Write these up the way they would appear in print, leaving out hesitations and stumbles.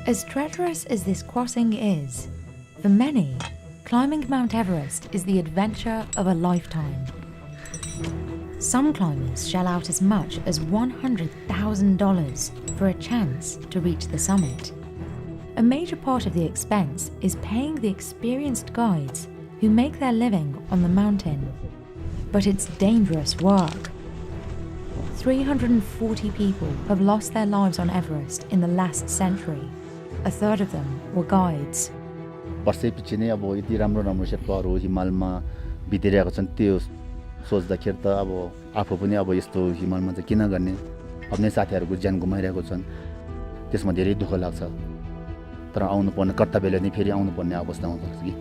As treacherous as this crossing is, for many, climbing Mount Everest is the adventure of a lifetime. Some climbers shell out as much as $100,000 for a chance to reach the summit. A major part of the expense is paying the experienced guides who make their living on the mountain. But it's dangerous work. 340 people have lost their lives on Everest in the last century. A third of them were guides. वर्षैपछि नै अब यति राम्रो राम्रो शेर्पाहरू हिमालमा बितेरहेका छन् त्यो सोच्दाखेरि त अब आफू पनि अब यस्तो हिमालमा चाहिँ किन गर्ने आफ्नै साथीहरूको ज्यान गुमाइरहेको छन् त्यसमा धेरै दुःख लाग्छ तर आउनु पर्ने कर्तव्यले नै फेरि आउनु पर्ने अवस्था आउँछ कि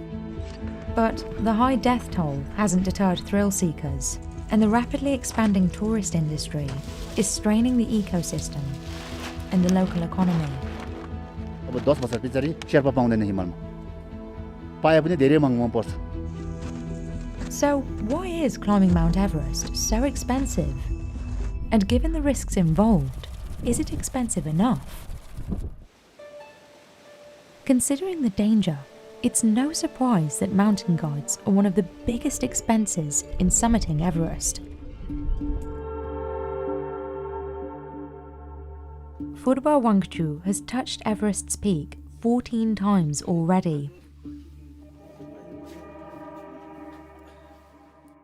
But the high death toll hasn't deterred thrill seekers, and the rapidly expanding tourist industry is straining the ecosystem and the local economy. अब 10 वर्ष पछाडि शेर्पा पाउँदैन हिमालमा पाए पनि धेरै महँगो पर्छ. So why is climbing Mount Everest so expensive? And given the risks involved, is it expensive enough? Considering the danger, it's no surprise that mountain guides are one of the biggest expenses in summiting Everest. Phurba Wangchu has touched Everest's peak 14 times already.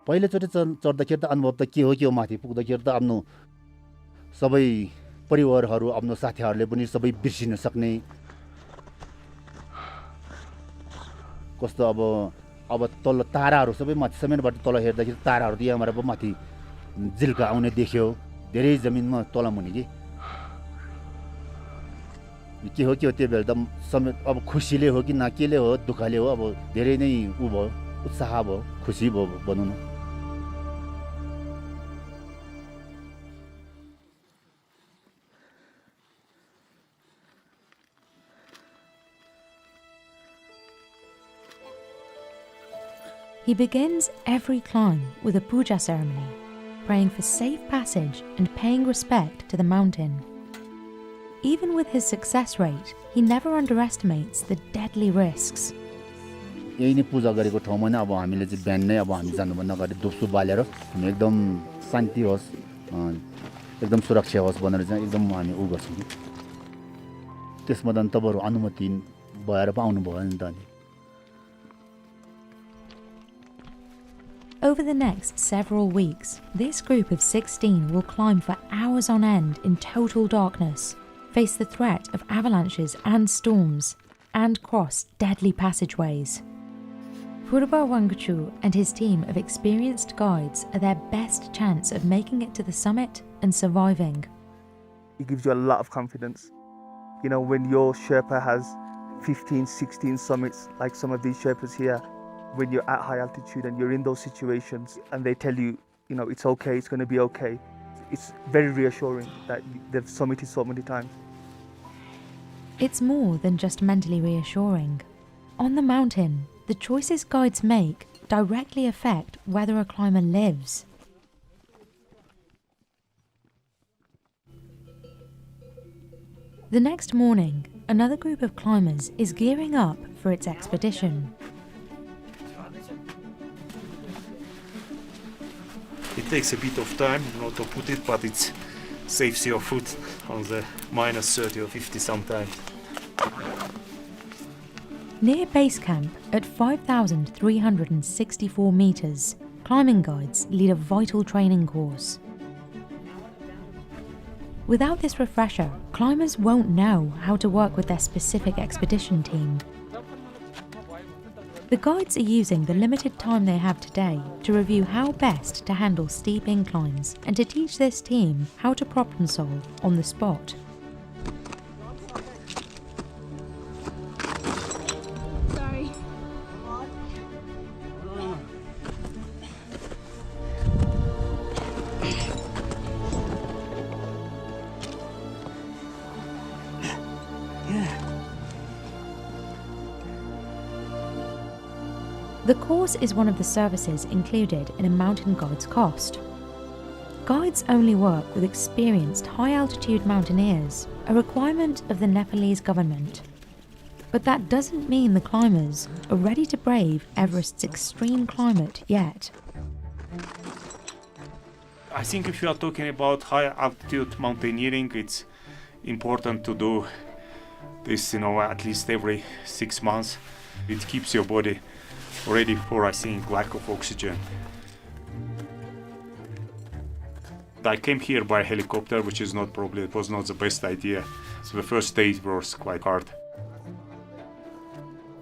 पहिलोचोटि चढ्दाखेरि त अनुभव त के हो माथि पुग्दाखेरि त आफ्नो सबै परिवारहरू आफ्नो साथीहरूले पनि सबै बिर्सिन सक्ने कस्तो अब तल ताराहरू सबै माथि समेतबाट तल हेर्दाखेरि ताराहरू त यहाँबाट पो माथि जिल्का आउने देख्यो धेरै जमिनमा तल मुनि के हो त्यो बेला त समेत अब खुसीले हो कि न केले हो दुःखले हो अब धेरै नै भयो उत्साह भयो खुसी भयो भनौँ न. He begins every climb with a puja ceremony, praying for safe passage and paying respect to the mountain. Even with his success rate, he never underestimates the deadly risks. यही नै पूजा गरेको ठाउँमा नै अब हामीले चाहिँ बिहान नै अब हामी जानुभन्दा अगाडि धुपसुप बालेर हामी एकदम शान्ति होस् एकदम सुरक्षा होस् भनेर चाहिँ एकदम हामी उ गर्छौँ कि त्यसमा त तपाईँहरू अनुमति भएर पो आउनु भयो नि त अनि. Over the next several weeks, this group of 16 will climb for hours on end in total darkness, face the threat of avalanches and storms, and cross deadly passageways. Phurba Wangchu and his team of experienced guides are their best chance of making it to the summit and surviving. It gives you a lot of confidence. You know, when your Sherpa has 15, 16 summits, like some of these Sherpas here, when you're at high altitude and you're in those situations and they tell you, you know, it's okay, it's going to be okay. It's very reassuring that they've summited so many times. It's more than just mentally reassuring. On the mountain, the choices guides make directly affect whether a climber lives. The next morning, another group of climbers is gearing up for its expedition. It takes a bit of time, to put it, but it saves your foot on the minus 30 or 50 sometimes. Near base camp at 5,364 meters, climbing guides lead a vital training course. Without this refresher, climbers won't know how to work with their specific expedition team. The guides are using the limited time they have today to review how best to handle steep inclines and to teach this team how to problem solve on the spot. Sorry. The course is one of the services included in a mountain guide's cost. Guides only work with experienced high-altitude mountaineers, a requirement of the Nepalese government. But that doesn't mean the climbers are ready to brave Everest's extreme climate yet. I think if you are talking about high altitude mountaineering, it's important to do this, at least every 6 months. It keeps your body ready for, I think, lack of oxygen. I came here by helicopter, which is it was not the best idea. So the first day was quite hard.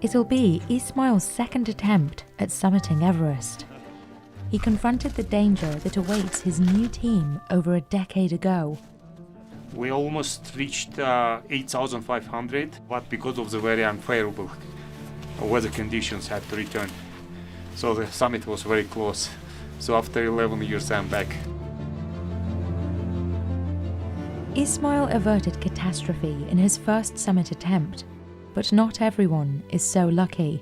It'll be Ismail's second attempt at summiting Everest. He confronted the danger that awaits his new team over a decade ago. We almost reached 8,500, but because of the very unfavorable weather conditions, had to return. So the summit was very close. So after 11 years, I'm back. Ismail averted catastrophe in his first summit attempt, but not everyone is so lucky.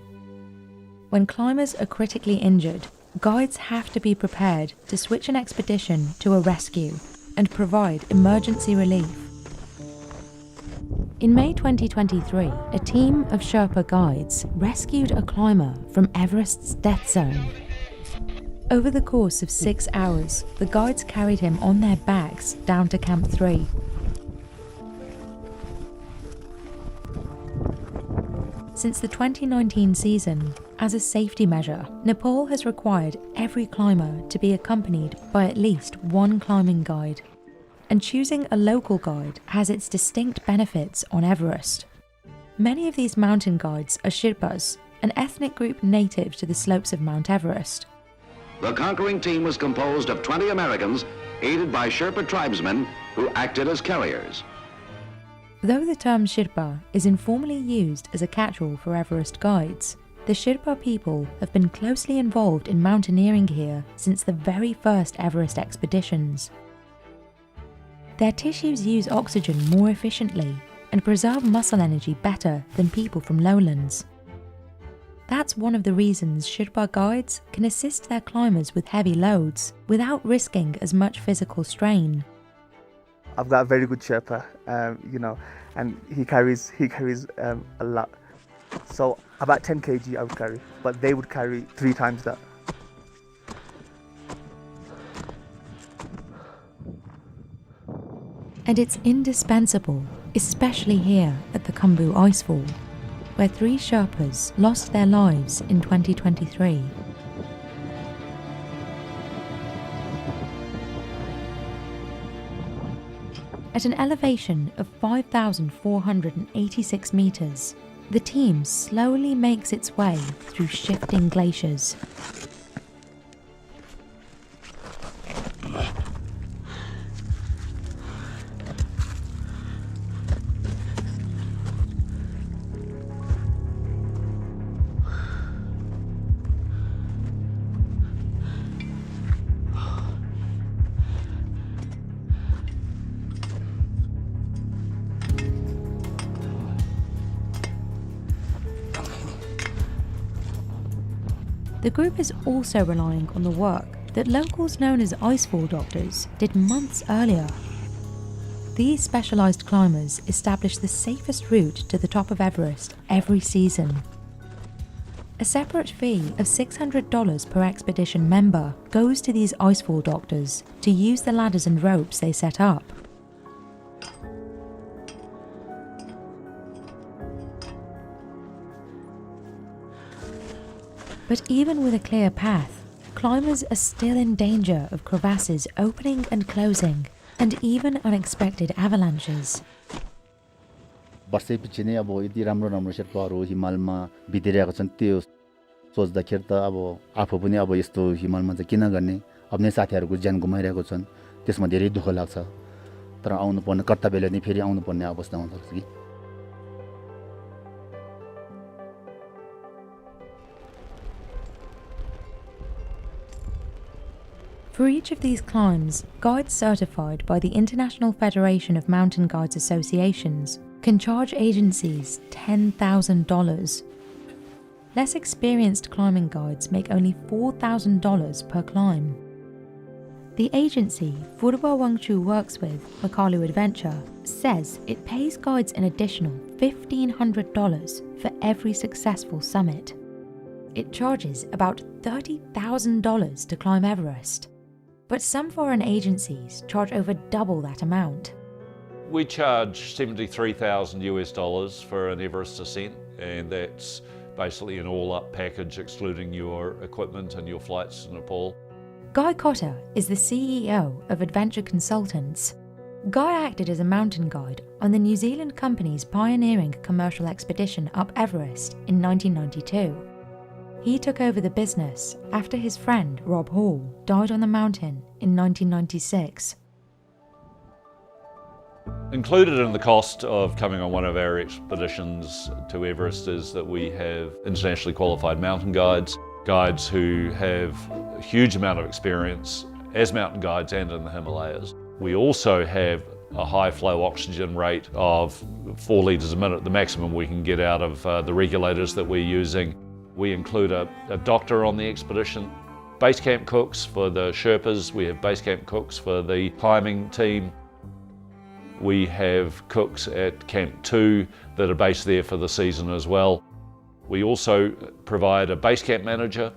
When climbers are critically injured, guides have to be prepared to switch an expedition to a rescue and provide emergency relief. In May 2023, a team of Sherpa guides rescued a climber from Everest's death zone. Over the course of 6 hours, the guides carried him on their backs down to Camp 3. Since the 2019 season, as a safety measure, Nepal has required every climber to be accompanied by at least one climbing guide. And choosing a local guide has its distinct benefits on Everest. Many of these mountain guides are Sherpas, an ethnic group native to the slopes of Mount Everest. The conquering team was composed of 20 Americans, aided by Sherpa tribesmen who acted as carriers. Though the term Sherpa is informally used as a catch-all for Everest guides, the Sherpa people have been closely involved in mountaineering here since the very first Everest expeditions. Their tissues use oxygen more efficiently and preserve muscle energy better than people from lowlands. That's one of the reasons Sherpa guides can assist their climbers with heavy loads without risking as much physical strain. I've got a very good Sherpa, and he carries a lot. So about 10 kg I would carry, but they would carry 3 times that. And it's indispensable, especially here at the Khumbu Icefall, where 3 Sherpas lost their lives in 2023. At an elevation of 5,486 meters, the team slowly makes its way through shifting glaciers. The group is also relying on the work that locals known as icefall doctors did months earlier. These specialised climbers establish the safest route to the top of Everest every season. A separate fee of $600 per expedition member goes to these icefall doctors to use the ladders and ropes they set up. But even with a clear path, climbers are still in danger of crevasses opening and closing, and even unexpected avalanches. वर्षैपछि नै अब यति राम्रो राम्रो शेर्पाहरू हिमालमा बितिरहेका छन् त्यो सोच्दाखेरि त अब आफू पनि अब यस्तो हिमालमा चाहिँ किन गर्ने आफ्नै साथीहरूको ज्यान गुमाइरहेको छन् त्यसमा धेरै दुःख लाग्छ तर आउनु पर्ने कर्तव्यले नै फेरि आउनु पर्ने अवस्था हुन सक्छ कि For each of these climbs, guides certified by the International Federation of Mountain Guides Associations can charge agencies $10,000. Less experienced climbing guides make only $4,000 per climb. The agency Furba Wangchu works with, Makalu Adventure, says it pays guides an additional $1,500 for every successful summit. It charges about $30,000 to climb Everest, but some foreign agencies charge over double that amount. We charge $73,000 for an Everest ascent, and that's basically an all-up package excluding your equipment and your flights to Nepal. Guy Cotter is the CEO of Adventure Consultants. Guy acted as a mountain guide on the New Zealand company's pioneering commercial expedition up Everest in 1992. He took over the business after his friend Rob Hall died on the mountain in 1996. Included in the cost of coming on one of our expeditions to Everest is that we have internationally qualified mountain guides, guides who have a huge amount of experience as mountain guides and in the Himalayas. We also have a high flow oxygen rate of 4 litres a minute, the maximum we can get out of the regulators that we're using. We include a doctor on the expedition, base camp cooks for the Sherpas, we have base camp cooks for the climbing team. We have cooks at Camp 2 that are based there for the season as well. We also provide a base camp manager.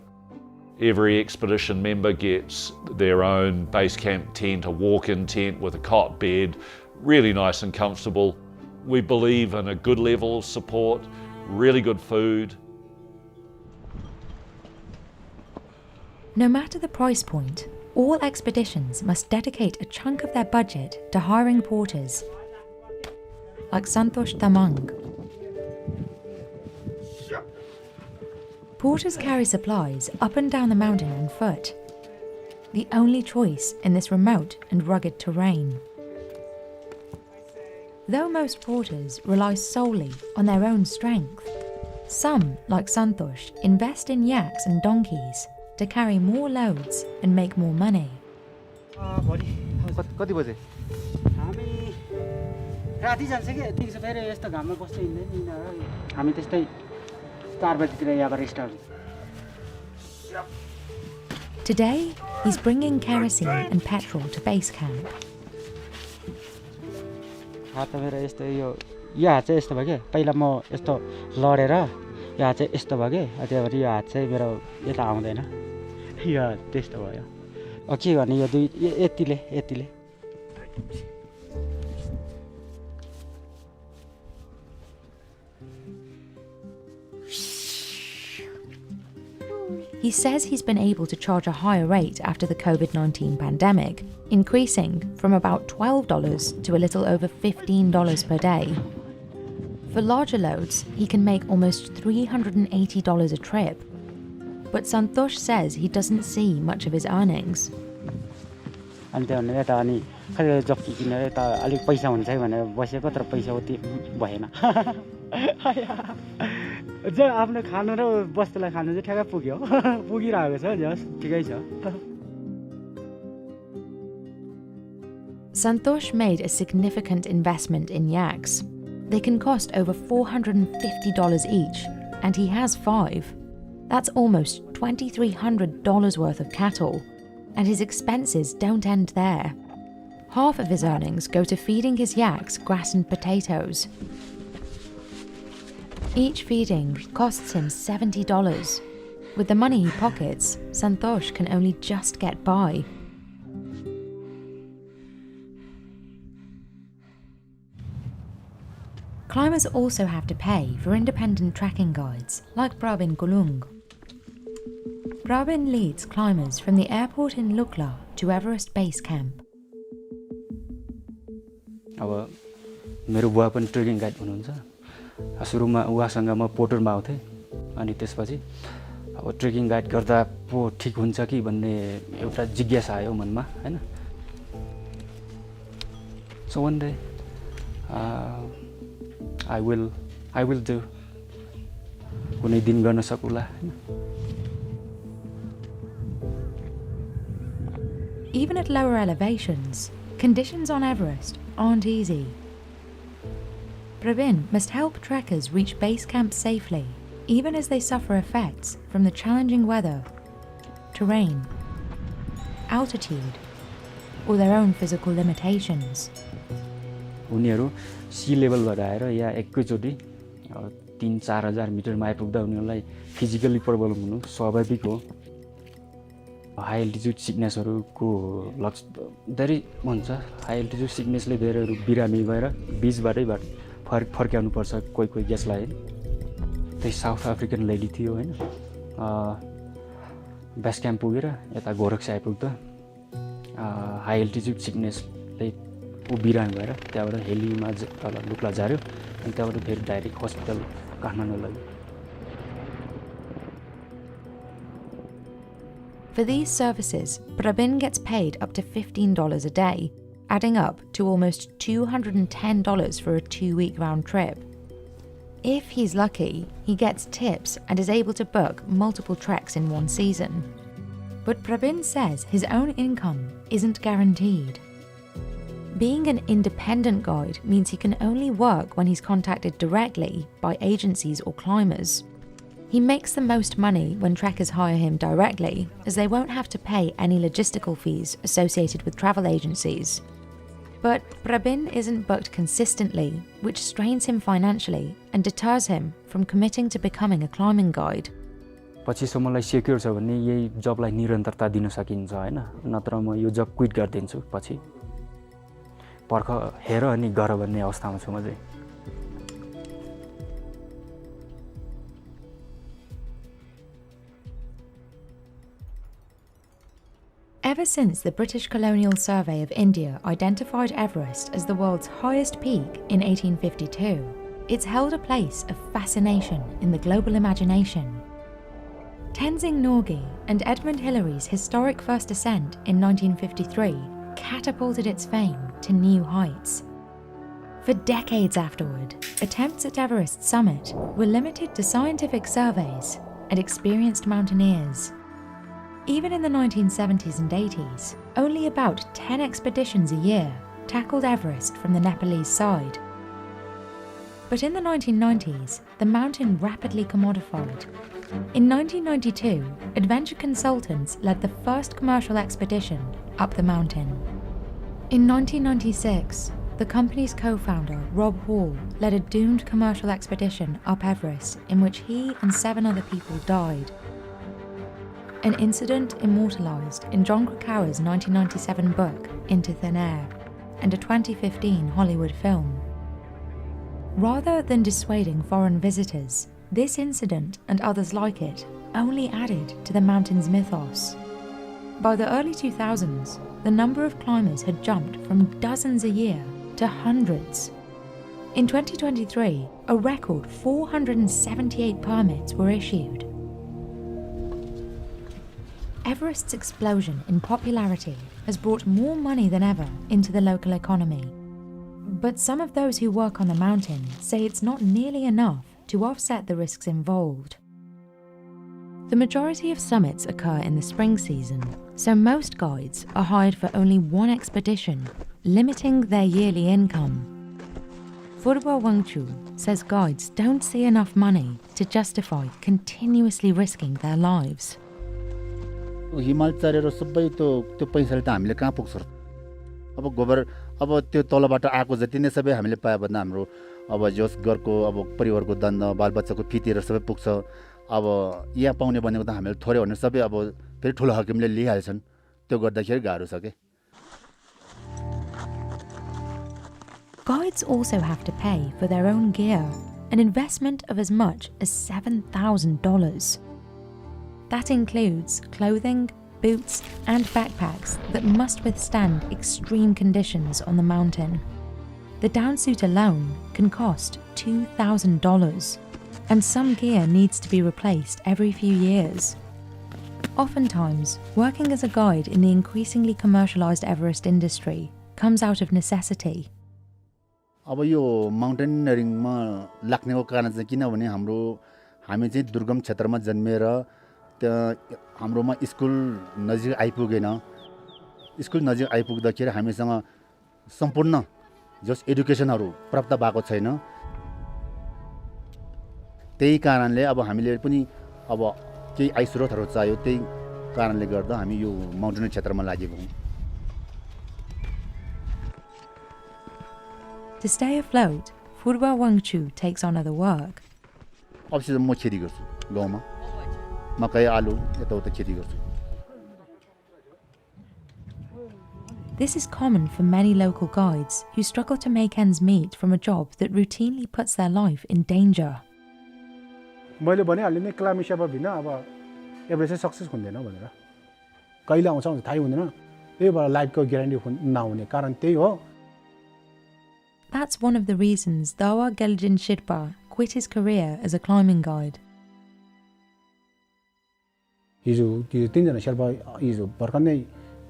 Every expedition member gets their own base camp tent, a walk-in tent with a cot bed, really nice and comfortable. We believe in a good level of support, really good food. No matter the price point, all expeditions must dedicate a chunk of their budget to hiring porters, like Santosh Tamang. Porters carry supplies up and down the mountain on foot, the only choice in this remote and rugged terrain. Though most porters rely solely on their own strength, some, like Santosh, invest in yaks and donkeys to carry more loads and make more money. कति बजे हामी राति जान्छ कि दिउँसो फेरि यस्तो घाममा बस्दै हिँड्दैन नि हामी त्यस्तै 4 बजेतिर यहाँबाट स्टार्ट हुन्छ. Today, he's bringing kerosene and petrol to base camp. हात त मेरो यस्तो यो हात चाहिँ यस्तो भयो के पहिला म यस्तो लडेर यो हात चाहिँ यस्तो भयो के त्यही भएर यो हात चाहिँ मेरो यता आउँदैन यो त्यस्तो भयो. के गर्ने यो दुई यतिले He says he's been able to charge a higher rate after the COVID-19 pandemic, increasing from about $12 to a little over $15 per day. For larger loads, he can make almost $380 a trip. But Santosh says he doesn't see much of his earnings. अनि त्यो भने यता अनि खै jockey किनेर यता अलिक पैसा हुन्छ है भनेर बसेको तर पैसा उति भएन. जो आफ्नो खानु र बस्तीलाई खानु चाहिँ ठ्याक्कै पुग्यो पुगिरहेको छ जस ठिकै छ. Santosh made a significant investment in yaks. They can cost over $450 each, and he has 5. That's almost $2,300 worth of cattle, and his expenses don't end there. Half of his earnings go to feeding his yaks grass and potatoes. Each feeding costs him $70. With the money he pockets, Santosh can only just get by. Climbers also have to pay for independent trekking guides, like Pravin Gulung. Pravin leads climbers from the airport in Lukla to Everest Base Camp. अब मेरो बुवा पनि trekking guide हुनुहुन्छ. सुरुमा उहाँसँग म पोटरमा आउँथेँ अनि त्यसपछि अब ट्रेकिङ गाइड गर्दा पो ठीक हुन्छ कि भन्ने एउटा जिज्ञासा आयो मनमा हैन. So one day I will do. कुनै दिन गर्न सकुला हैन. Even at lower elevations, conditions on Everest aren't easy. Pravin must help trekkers reach base camp safely, even as they suffer effects from the challenging weather, terrain, altitude, or their own physical limitations. उनीहरू सी लेभलबाट आएर या एकैचोटि 3-4 हजार मिटरमा आइपुग्दा उनीहरूलाई physically problem हुनु स्वाभाविक हो हाई एल्टिट्युड सिकनेसहरूको धेरै हुन्छ हाई एल्टिट्युड सिकनेसले धेरैहरू बिरामी भएर बिचबाटै फर्काउनु पर्छ कोही गेस्टलाई त्यही साउथ अफ्रिकन लेडी थियो हैन बेस क्याम्प पुगेर यता गोरक्स आइपुग्दा हाई एल्टिट्युड सिकनेसले ऊ बिरामी भएर त्यहाँबाट हेलीमा तल लुक्ला झार्यो अनि त्यहाँबाट फेरि डाइरेक्ट हस्पिटल काठमाडौँ लग्यो For these services, Prabin gets paid up to $15 a day, adding up to almost $210 for a 2-week round trip. If he's lucky, he gets tips and is able to book multiple treks in one season. But Prabin says his own income isn't guaranteed. Being an independent guide means he can only work when he's contacted directly by agencies or climbers. He makes the most money when trekkers hire him directly, as they won't have to pay any logistical fees associated with travel agencies. But Prabin isn't booked consistently, which strains him financially and deters him from committing to becoming a climbing guide. पछिसम्मलाई secure छ भने यही जबलाई निरन्तरता दिन सकिन्छ हैन नत्र म यो जब क्विट गर्दिन्छु पछि पर्ख हेर अनि गर भन्ने अवस्थामा छु म चाहिँ Ever since the British Colonial Survey of India identified Everest as the world's highest peak in 1852, it's held a place of fascination in the global imagination. Tenzing Norgay and Edmund Hillary's historic first ascent in 1953 catapulted its fame to new heights. For decades afterward, attempts at Everest's summit were limited to scientific surveys and experienced mountaineers. Even in the 1970s and 80s, only about 10 expeditions a year tackled Everest from the Nepalese side. But in the 1990s, the mountain rapidly commodified. In 1992, adventure consultants led the first commercial expedition up the mountain. In 1996, the company's co-founder, Rob Hall, led a doomed commercial expedition up Everest in which he and 7 other people died. An incident immortalised in John Krakauer's 1997 book, Into Thin Air, and a 2015 Hollywood film. Rather than dissuading foreign visitors, this incident and others like it only added to the mountain's mythos. By the early 2000s, the number of climbers had jumped from dozens a year to hundreds. In 2023, a record 478 permits were issued. Everest's explosion in popularity has brought more money than ever into the local economy. But some of those who work on the mountain say it's not nearly enough to offset the risks involved. The majority of summits occur in the spring season, so most guides are hired for only one expedition, limiting their yearly income. Furba Wangchu says guides don't see enough money to justify continuously risking their lives. हिमाल चढेर सबै त्यो पैसाले त हामीले कहाँ पुग्छ अब गोबर अब त्यो तलबाट आएको जति नै सबै हामीले पाए भने हाम्रो अब जस घरको अब परिवारको दण्ड बालबच्चाको फितिर सबै पुग्छ अब यहाँ पाउने भनेको त हामीले थोरै भने सबै अब फेरि ठुलो हकिमले लिइहाल्छन् त्यो गर्दाखेरि गाह्रो छ के Guides also have to pay for their own gear, an investment of as much as $7,000. That includes clothing, boots, and backpacks that must withstand extreme conditions on the mountain. The downsuit alone can cost $2,000, and some gear needs to be replaced every few years. Oftentimes, working as a guide in the increasingly commercialized Everest industry comes out of necessity. अब यो माउन्टेनियरिङमा लाग्नेको कारण चाहिँ किनभने हामी चाहिँ दुर्गम क्षेत्रमा जन्मेर त्यहाँ हाम्रोमा स्कुल नजिक आइपुगेन स्कुल नजिक आइपुग्दाखेरि हामीसँग सम्पूर्ण जस एजुकेसनहरु प्राप्त भएको छैन त्यही कारणले अब हामीले पनि अब केही आय स्रोतहरु चाहियो त्यही कारणले गर्दा हामी यो माउन्टेन क्षेत्रमा लागेको हौं To stay afloat, Phurba Wangchu takes on other work. अब चाहिँ म खेती गर्छु गाउँमा मकै आलु यताउता खेती गर्छु This is common for many local guides who struggle to make ends meet from a job that routinely puts their life in danger. मैले भनिहालेँ नि क्लाइमेट सेवा बिना अब एभरेस्ट सक्सेस हुँदैन भनेर कहिले आउँछ भने थाहै हुँदैन त्यही भएर लाइफको ग्यारेन्टी नहुने कारण त्यही हो That's one of the reasons Dawa Geljin Shirpa quit his career as a climbing guide. हिजो त्यो तीनजना शेर्पा हिजो भर्खर नै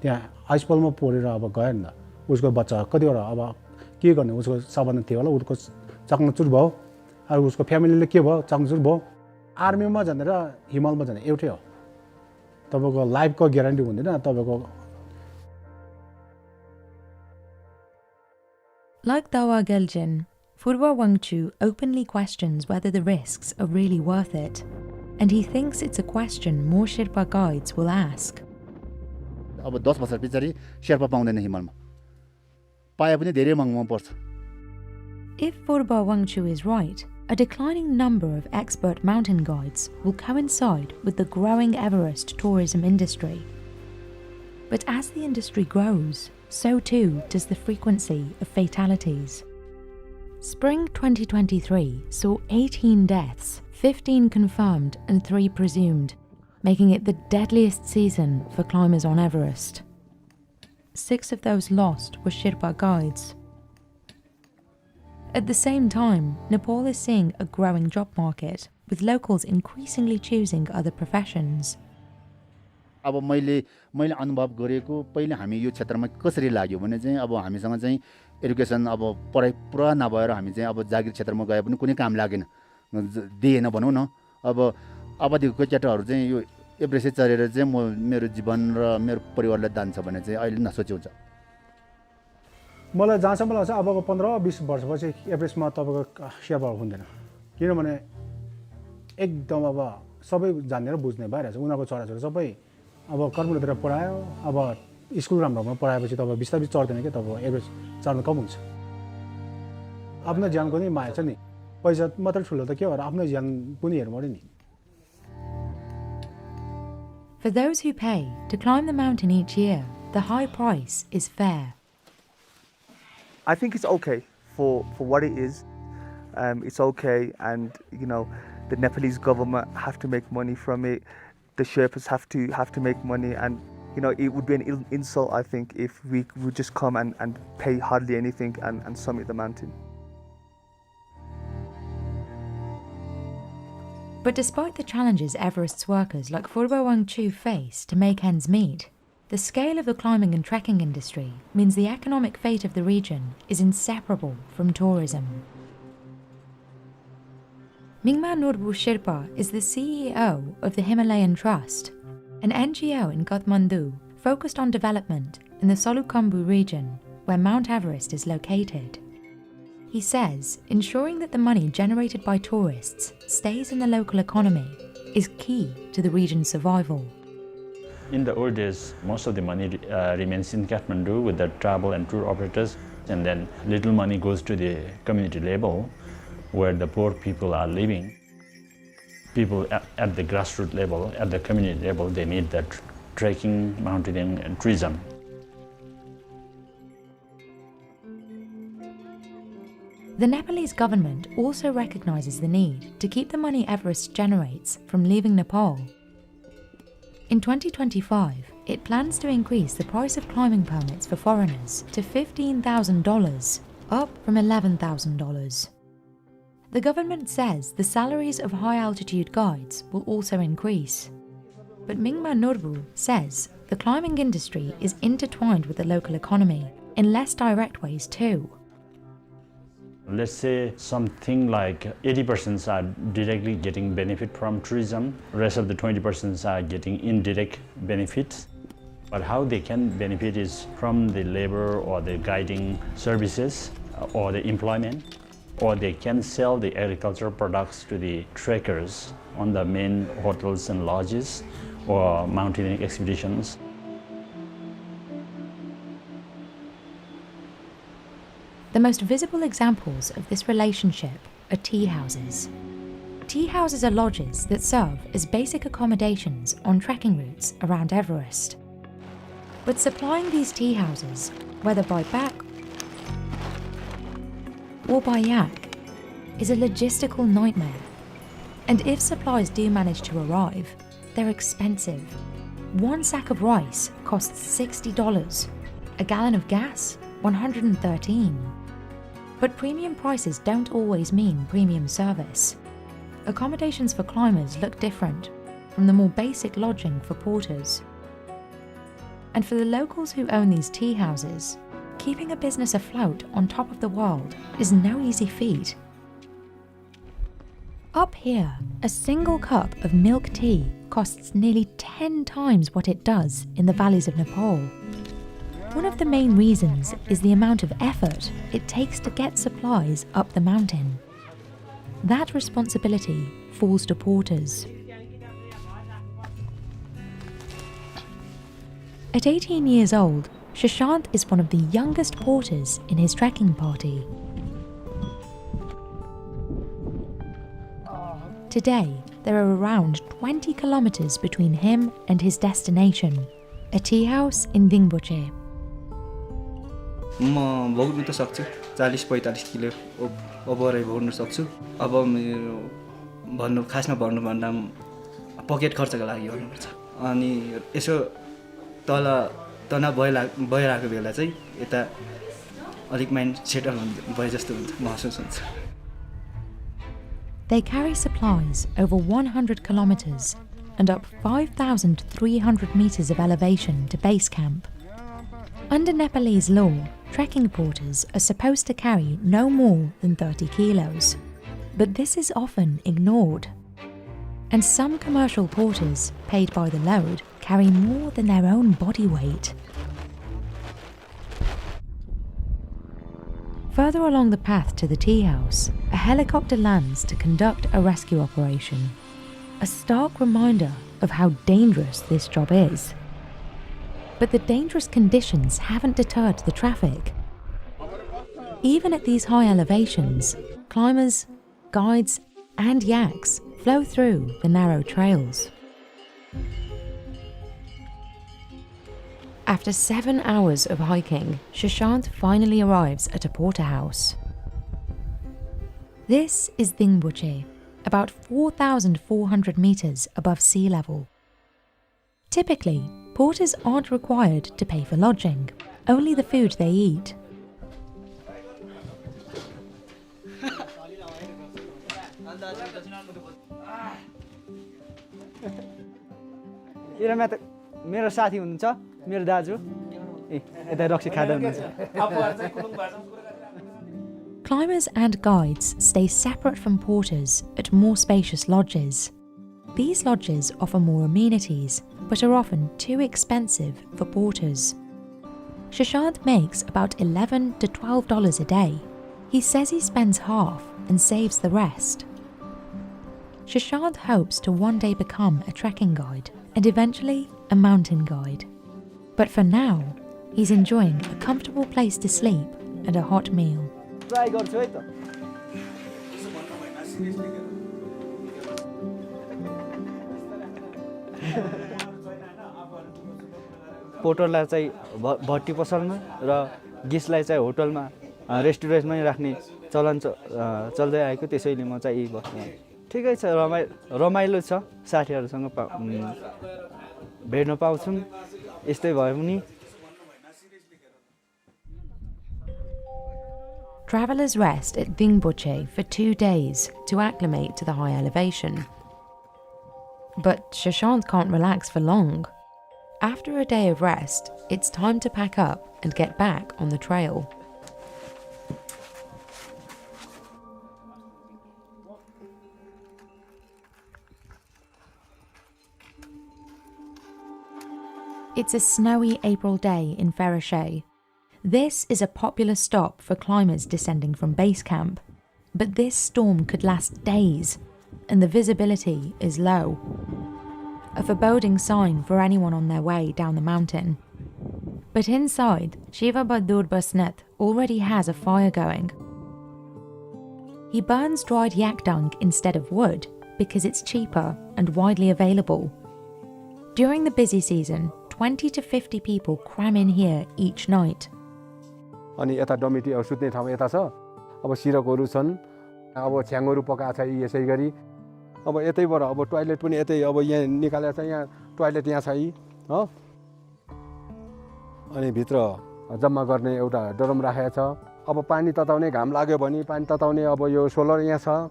त्यहाँ आइसफलमा परेर अब गयो नि उसको बच्चा कतिवटा अब के गर्ने उसको सबभन्दा थियो होला उसको चकनाचुर भयो अरू उसको फ्यामिलीले के भयो चकनाचुर भयो आर्मीमा जाने र हिमालमा जाने एउटै हो तपाईको लाइफको ग्यारेन्टी हुँदैन तपाईको Like Dawa Geljin, Phurba Wangchu openly questions whether the risks are really worth it, and he thinks it's a question more Sherpa guides will ask. अब 10 वर्ष पछाडि शेर्पा पाउँदैन हिमालमा पाए पनि धेरै महँगो पर्छ If Phurba Wangchu is right, a declining number of expert mountain guides will coincide with the growing Everest tourism industry. But as the industry grows, so too does the frequency of fatalities. Spring 2023 saw 18 deaths, 15 confirmed and 3 presumed, making it the deadliest season for climbers on Everest. 6 of those lost were Sherpa guides. At the same time, Nepal is seeing a growing job market, with locals increasingly choosing other professions. अब मैले अनुभव गरेको पहिले हामी यो क्षेत्रमा कसरी लाग्यो भने चाहिँ अब हामीसँग चाहिँ एजुकेसन अब पढाइ पुरा नभएर हामी चाहिँ अब जागिर क्षेत्रमा गए पनि कुनै काम लागेन दिएन भनौं न अब अवधिको केटाहरु चाहिँ यो एभरेस्ट चढेर चाहिँ मेरो जीवन र मेरो परिवारलाई दान्छ भने चाहिँ अहिले नसोचे हुन्छ मलाई जहाँसम्म लाग्छ अबको 15-20 वर्षपछि एभरेस्टमा तपाईको शेर्पा हुँदैन किनभने एकदम अब सबै जान्ने र बुझ्ने भइरहेछ उनीहरुको छोराछोरी सबै अब कर्मतिर पढायो अब स्कुल राम्रोमा पढाएपछि तपाईँ बिस्तारै चढ्दैन के तपाईँ एभरेस्ट चढ्न कम हुन्छ आफ्नो ज्यानको नि माया छ नि पैसा मात्र ठुलो त के हो र आफ्नो ज्यान पनि हेर्नु पर्यो नि For those who pay to climb the mountain each year, the high price is fair. I think it's okay for what it is. It's okay, and you know, the Nepalese government have to make money from it. The Sherpas have to make money, and you know, it would be an insult, I think, if we would just come and pay hardly anything and summit the mountain. But despite the challenges Everest's workers like Phurba Wangchu face to make ends meet, the scale of the climbing and trekking industry means the economic fate of the region is inseparable from tourism. Mingma Norbu Sherpa is the CEO of the Himalayan Trust, an NGO in Kathmandu focused on development in the Solukhumbu region where Mount Everest is located. He says ensuring that the money generated by tourists stays in the local economy is key to the region's survival. In the old days, most of the money remains in Kathmandu with the travel and tour operators, and then little money goes to the community level where the poor people are living. People at the grassroots level, at the community level, they need that trekking, mountaineering and tourism. The Nepalese government also recognises the need to keep the money Everest generates from leaving Nepal. In 2025, it plans to increase the price of climbing permits for foreigners to $15,000, up from $11,000. The government says the salaries of high-altitude guides will also increase. But Mingma Norbu says the climbing industry is intertwined with the local economy in less direct ways too. Let's say something like 80% are directly getting benefit from tourism, rest of the 20% are getting indirect benefits. But how they can benefit is from the labor or the guiding services or the employment, or they can sell the agricultural products to the trekkers on the main hotels and lodges or mountaineering expeditions. The most visible examples of this relationship are tea houses. Tea houses are lodges that serve as basic accommodations on trekking routes around Everest. But supplying these tea houses, whether by back or by yak, is a logistical nightmare. And if supplies do manage to arrive, they're expensive. One sack of rice costs $60, a gallon of gas, $113. But premium prices don't always mean premium service. Accommodations for climbers look different, from the more basic lodging for porters. And for the locals who own these tea houses, keeping a business afloat on top of the world is no easy feat. Up here, a single cup of milk tea costs nearly 10 times what it does in the valleys of Nepal. One of the main reasons is the amount of effort it takes to get supplies up the mountain. That responsibility falls to porters. At 18 years old, Shashant is one of the youngest porters in his trekking party. Today, there are around 20 kilometers between him and his destination, a tea house in Dingboche. म भोग्नु त सक्छु 40-45 kilo ओभरै भोग्न सक्छु अब मेरो भन्नु खासमा भन्नुभन्दा pocket खर्चको लागि गर्नुपर्छ अनि यसो तल तनाव भइरहेको बेला चाहिँ यता अलिक माइन्ड सेटल भए जस्तो हुन्छ महसुस हुन्छ. They carry supplies over 100 kilometers and up 5,300 meters of elevation to base camp. Under Nepalese law, trekking porters are supposed to carry no more than 30 kilos. But this is often ignored. And some commercial porters, paid by the load, carry more than their own body weight. Further along the path to the tea house, a helicopter lands to conduct a rescue operation. A stark reminder of how dangerous this job is. But the dangerous conditions haven't deterred the traffic. Even at these high elevations, climbers, guides, and yaks flow through the narrow trails. After 7 hours of hiking, Shashant finally arrives at a porterhouse. This is Dingboche, about 4,400 meters above sea level. Typically, porters aren't required to pay for lodging, only the food they eat. मेरो साथी हुनुहुन्छ मेरो दाजु यता रक्सी खाँदै हुनुहुन्छ. Climbers and guides stay separate from porters at more spacious lodges. These lodges offer more amenities, but are often too expensive for porters. Shashant makes about $11 to $12 a day. He says he spends half and saves the rest. Shashant hopes to one day become a trekking guide and eventually a mountain guide. But for now, he's enjoying a comfortable place to sleep and a hot meal. Try गर्छु है त. पोर्टरलाई चाहिँ भट्टी पसलमा र गेस्टलाई चाहिँ होटलमा रेस्टुरेन्टमै राख्ने चलन चल्दै आएको त्यसैले म चाहिँ यही बस्छु. ठिकै छ रमाइलो छ साथीहरुसँग भेट्न पाउँछौं यस्तै भयो पनि. Travelers rest at Dingboche for 2 days to acclimate to the high elevation. But Shashant can't relax for long. After a day of rest, it's time to pack up and get back on the trail. It's a snowy April day in Ferrochet. This is a popular stop for climbers descending from base camp, but this storm could last days, and the visibility is low. A foreboding sign for anyone on their way down the mountain. But inside Shiva Badur Basnet, already has a fire going. He burns dried yak dung instead of wood because it's cheaper and widely available. During the busy season, 20 to 50 people cram in here each night. अनि यता डमिटी अब सुत्ने ठाउँ यता छ अब सिरकहरू छन् अब छ्याङहरू पकाएको छ यसै गरी अब यतैबाट अब टोयलेट पनि यतै अब यहाँ निकालेर छ यहाँ टोयलेट यहाँ छ हो अनि भित्र जम्मा गर्ने एउटा ड्रम राखेको छ अब पानी तताउने घाम लाग्यो भने पानी तताउने अब यो सोलर यहाँ छ.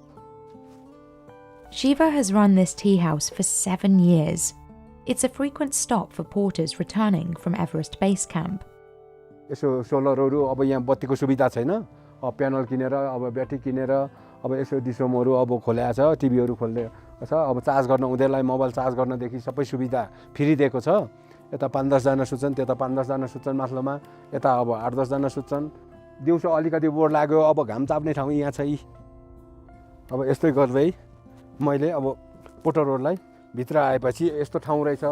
Shiva has run this tea house for 7 years. It's a frequent stop for porters returning from Everest Base Camp. यसो सोलरहरू अब यहाँ बत्तीको सुविधा छैन अब प्यानल किनेर अब ब्याट्री किनेर अब यसो डिसोमहरू अब खोलेको छ टिभीहरू खोल्ने छ अब चार्ज गर्न उनीहरूलाई मोबाइल चार्ज गर्नदेखि सबै सुविधा फ्री दिएको छ. यता 5-10 जना सुत्छन् त्यता 5-10 जना सुत्छन् माथिल्लोमा यता अब 8-10 जना सुत्छन्. दिउँसो अलिकति बोर लाग्यो अब घाम चाप्ने ठाउँ यहाँ छ अब यस्तै गर्दै मैले अब पोटरहरूलाई भित्र आएपछि यस्तो ठाउँ रहेछ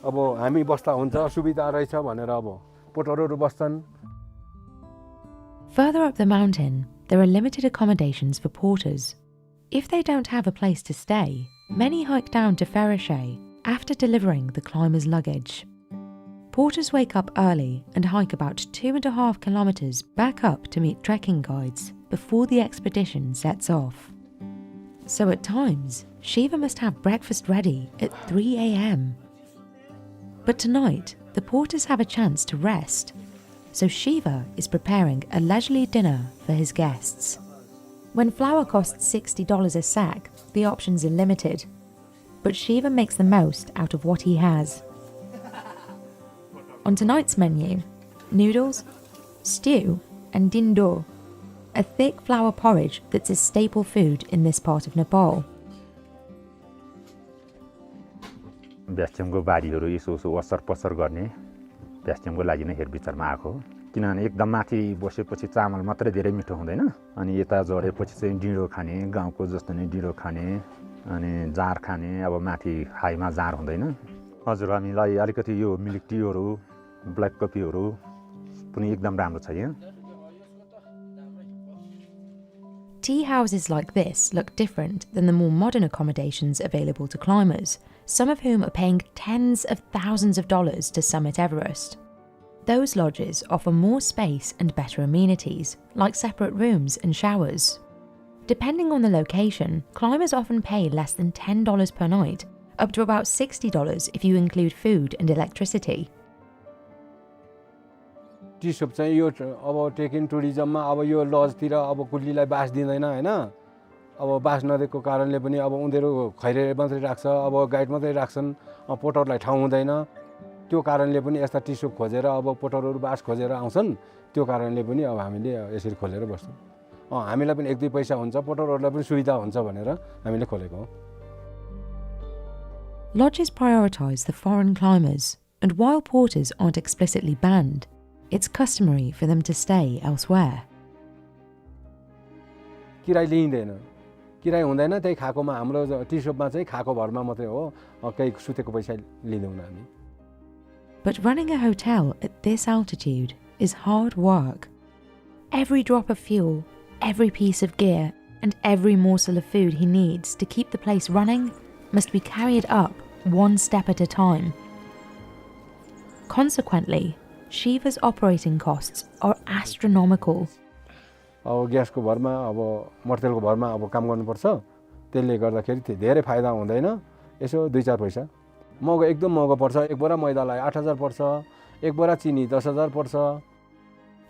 अब हामी बस्दा हुन्छ सुविधा रहेछ भनेर अब पोटरहरू बस्छन्. Further up the mountain, there are limited accommodations for porters. If they don't have a place to stay, many hike down to Ferrochet after delivering the climber's luggage. Porters wake up early and hike about 2.5 kilometers back up to meet trekking guides before the expedition sets off. So at times, Shiva must have breakfast ready at 3 a.m. But tonight, the porters have a chance to rest, so Shiva is preparing a leisurely dinner for his guests. When flour costs $60 a sack, the options are limited, but Shiva makes the most out of what he has. On tonight's menu, noodles, stew and dindo, a thick flour porridge that's a staple food in this part of Nepal. भ्यास्टियमको बारीहरू यसो असर पसर गर्ने भ्यास्टियमको लागि नै हेरविचारमा आएको किनभने एकदम माथि बसेपछि चामल मात्रै धेरै मिठो हुँदैन अनि यता झरेपछि चाहिँ डिँडो खाने गाउँको जस्तो नै डिँडो खाने अनि जार खाने अब माथि हाईमा जार हुँदैन. हजुर हामीलाई अलिकति यो मिल्क टीहरू ब्ल्याक कफीहरू पनि एकदम राम्रो छ यहाँ. Tea houses like this look different than the more modern accommodations available to climbers, some of whom are paying tens of thousands of dollars to summit Everest. Those lodges offer more space and better amenities, like separate rooms and showers. Depending on the location, climbers often pay less than $10 per night, up to about $60 if you include food and electricity. T सप चाहिँ यो अब taking टुरिज्ममा अब यो लजतिर अब कुल्लीलाई बास दिँदैन हैन अब बास नदिएको कारणले पनि अब उनीहरू खैरे मात्रै राख्छ अब गाइड मात्रै राख्छन् पोटरलाई ठाउँ हुँदैन त्यो कारणले पनि यस्ता टी सप खोजेर अब पोटरहरू बास खोजेर आउँछन् त्यो कारणले पनि अब हामीले यसरी खोलेर बस्छौं हामीलाई पनि 1-2 पैसा हुन्छ पोटरहरूलाई पनि सुविधा हुन्छ भनेर हामीले खोलेको हो. Lodges prioritize the foreign climbers, and while porters aren't explicitly banned, it's customary for them to stay elsewhere. किराय लिइदैन किराय हुँदैन त्यही खाकोमा हाम्रो टी सपमा चाहिँ खाको भरमा मात्रै हो केही सुतेको पैसा लिँदैन हामी. But running a hotel at this altitude is hard work. Every drop of fuel, every piece of gear, and every morsel of food he needs to keep the place running must be carried up one step at a time. Consequently, Shiva's operating costs are astronomical. अब ग्यासको भरमा अब मर्तेलको भरमा अब काम गर्नुपर्छ त्यसले गर्दाखेरि धेरै फाइदा हुँदैन यसो 2-4 पैसा महँगो एकदम महँगो पर्छ एक बोरा मैदालाई 8000 पर्छ एक बोरा चिनी 10000 पर्छ.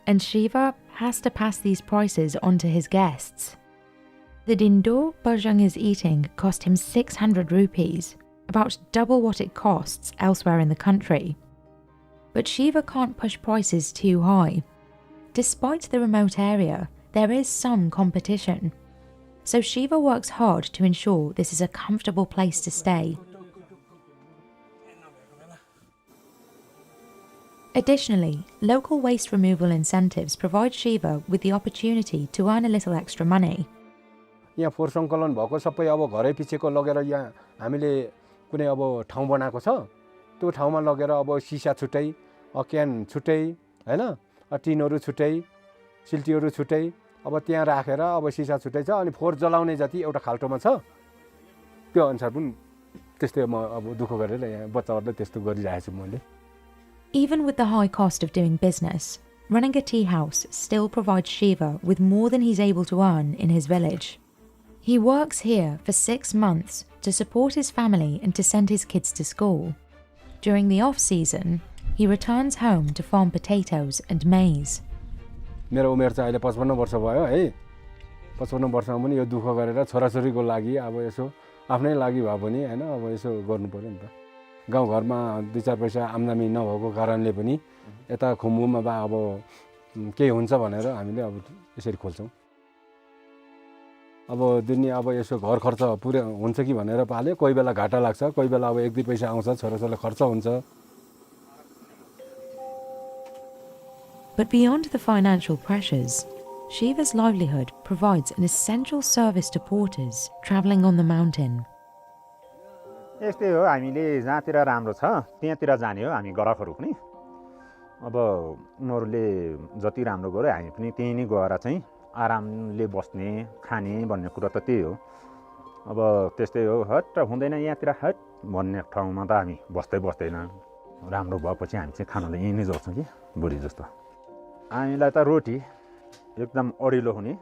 And Shiva has to pass these prices on to his guests. The dindo Bajang is eating cost him 600 rupees, about double what it costs elsewhere in the country. But Shiva can't push prices too high. Despite the remote area, there is some competition. So Shiva works hard to ensure this is a comfortable place to stay. Additionally, local waste removal incentives provide Shiva with the opportunity to earn a little extra money. यहाँ फोहोर सङ्कलन भएको सबै अब घरै पिछेको लगेर यहाँ हामीले कुनै अब ठाउँ बनाएको छ त्यो ठाउँमा लगेर अब सिसा छुट्टै क्यान छुट्टै हैन टिनहरू छुट्टै सिल्टीहरू छुट्टै अब त्यहाँ राखेर अब सिसा छुट्टै छ अनि फोहोर जलाउने जति एउटा खाल्टोमा छ त्यो अनुसार पनि त्यस्तै म अब दुःख गरेर यहाँ बच्चाहरूलाई त्यस्तो गरिरहेको छु मैले Even with the high cost of doing business, running a tea house still provides Shiva with more than he's able to earn in his village. He works here for 6 months to support his family and to send his kids to school. During the off-season, he returns home to farm potatoes and maize. मेरो उमेर चाहिँ अहिले 55 वर्ष भयो है 55 वर्षमा पनि यो दुःख गरेर छोराछोरीको लागि अब यसो आफ्नै लागि भए पनि हैन अब यसो गर्नु पर्यो नि त गाउँघरमा 2-4 पैसा आम्दानी नभएको कारणले पनि यता खुम्बुमा बा अब केही हुन्छ भनेर हामीले अब यसरी खोल्छौं अब दिनै अब यसो घर खर्च पुरै हुन्छ कि भनेर पाले कोही बेला घाटा लाग्छ कोही बेला अब 1-2 पैसा आउँछ छोराछोरीलाई खर्च हुन्छ. But beyond the financial pressures, Shiva's livelihood provides an essential service to porters travelling on the mountain. यस्तै हो हामीले जहाँतिर राम्रो छ त्यहाँतिर जाने हो हामी ग्राहकहरु पनि अब उनीहरुले जति राम्रो गर्यो हामी पनि त्यही नै गएर चाहिँ आरामले बस्ने खाने भन्ने कुरा त त्यही हो अब त्यस्तै हो हट हुँदैन यहाँतिर हट भन्ने ठाउँमा त हामी बस्दैन राम्रो भएपछि हामी चाहिँ खानालाई यही नै गर्छौं कि बुढी जस्तो हामीलाई त रोटी एकदम अडिलो हुने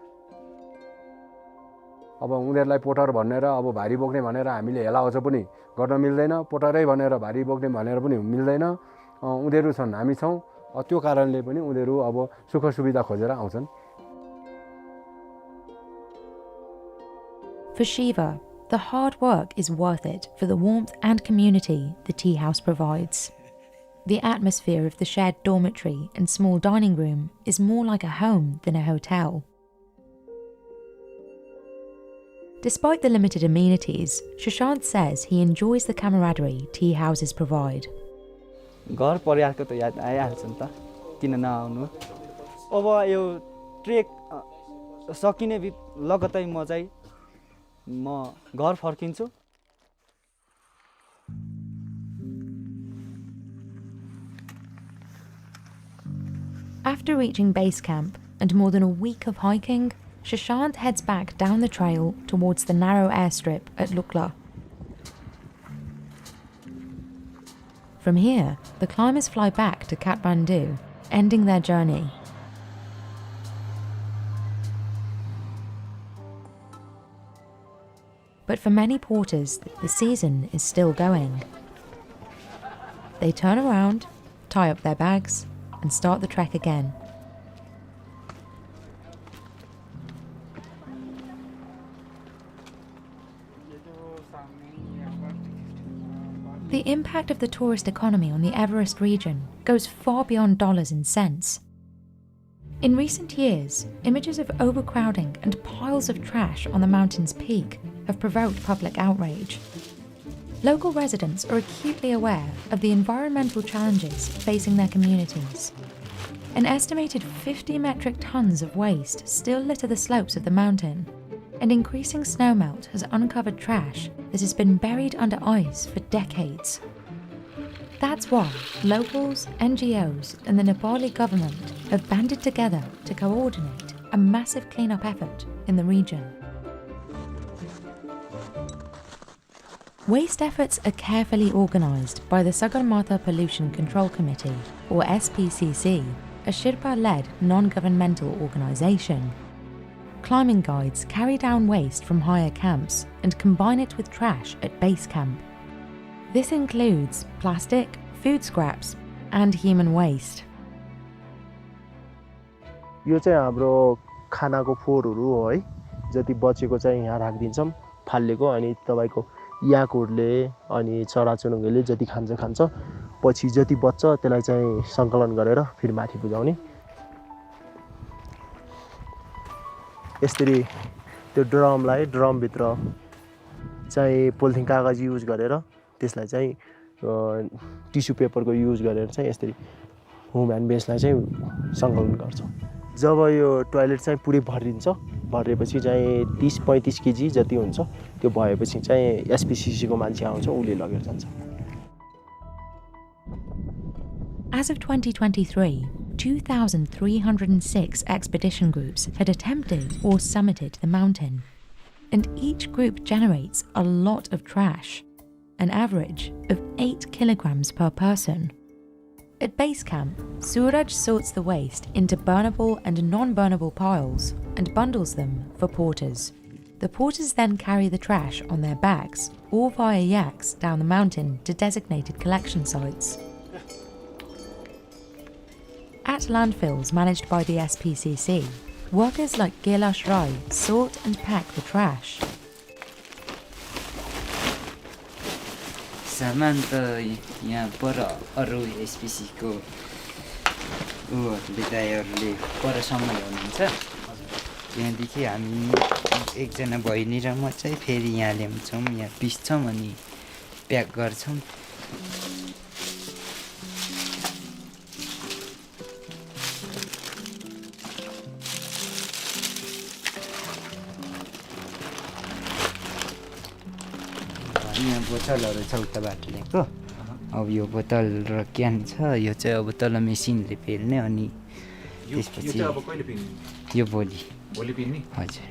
अब उनीहरुलाई पोटर भनेर अब भारी बोक्ने भनेर हामीले हेलाउँछ पनि गर्न मिल्दैन पोटरै भनेर भारी बोक्ने भनेर पनि मिल्दैन उनीहरु छन् हामी छौं त्यो कारणले पनि उनीहरु अब सुख सुविधा खोजेर आउँछन्. For Shiva, the hard work is worth it for the warmth and community the tea house provides. The atmosphere of the shared dormitory and small dining room is more like a home than a hotel. Despite the limited amenities, Shashant says he enjoys the camaraderie tea houses provide. घर परिवारको त याद आइहाल्छ नि त किन नआउनु अब यो ट्रेक सकिने लगतै म चाहिँ म घर फर्किन्छु. After reaching base camp and more than a week of hiking, Shashant heads back down the trail towards the narrow airstrip at Lukla. From here, the climbers fly back to Kathmandu, ending their journey. But for many porters, the season is still going. They turn around, tie up their bags, and start the trek again. The impact of the tourist economy on the Everest region goes far beyond dollars and cents. In recent years, images of overcrowding and piles of trash on the mountain's peak have provoked public outrage. Local residents are acutely aware of the environmental challenges facing their communities. An estimated 50 metric tons of waste still litter the slopes of the mountain, and increasing snowmelt has uncovered trash that has been buried under ice for decades. That's why locals, NGOs, and the Nepali government have banded together to coordinate a massive cleanup effort in the region. Waste efforts are carefully organised by the Sagarmatha Pollution Control Committee, or SPCC, a Sherpa-led non-governmental organisation. Climbing guides carry down waste from higher camps and combine it with trash at base camp. This includes plastic, food scraps, and human waste. यो चाहिँ हाम्रो खानाको फोहोरहरू हो है जति बचेको चाहिँ यहाँ राखिदिन्छौं फालेको अनि तपाईको याकहरूले अनि चराचुरुङ्गीले जति खान्छ पछि जति बच्छ त्यसलाई चाहिँ संकलन गरेर फेरि माथि पुर्याउने यसरी त्यो ड्रम भित्र चाहिँ पोलिथिन कागज युज गरेर त्यसलाई चाहिँ टिस्यु पेपरको युज गरेर चाहिँ यसरी होम एन्ड वेस्टलाई चाहिँ संकलन गर्छौं. जब यो टोयलेट चाहिँ पुरै भरिन्छ भरेपछि चाहिँ 30-35 केजी जति हुन्छ त्यो भएपछि चाहिँ एसपीसीसी को मान्छे आउँछ उले लगेर जान्छ. As of 2023, 2,306 expedition groups had attempted or summited the mountain, and each group generates a lot of trash, an average of 8 kilograms per person. At base camp, Suraj sorts the waste into burnable and non-burnable piles and bundles them for porters. The porters then carry the trash on their backs or via yaks down the mountain to designated collection sites. At landfills managed by the SPCC, workers like Kailash Rai sort and pack the trash. सामान त यहाँ पर अरू एसपिसीको दाइहरूले परसम्म ल्याउनुहुन्छ त्यहाँदेखि हामी एकजना बहिनी र म चाहिँ फेरि यहाँ ल्याउँछौँ यहाँ पिस्छौँ अनि प्याक गर्छौँ यहाँ बोतलहरू छ उताबाट ल्याएको अब यो बोतल र क्यान छ यो चाहिँ अब तल मेसिनले पेल्ने अनि त्यसपछि यो भोलि पिन्ने हजुर.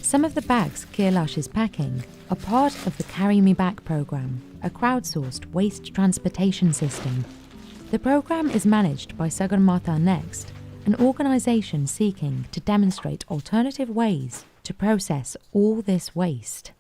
Some of the bags Kailash is packing are part of the Carry Me Back program, a crowdsourced waste transportation system. The program is managed by Sagarmatha Next, an organisation seeking to demonstrate alternative ways to process all this waste.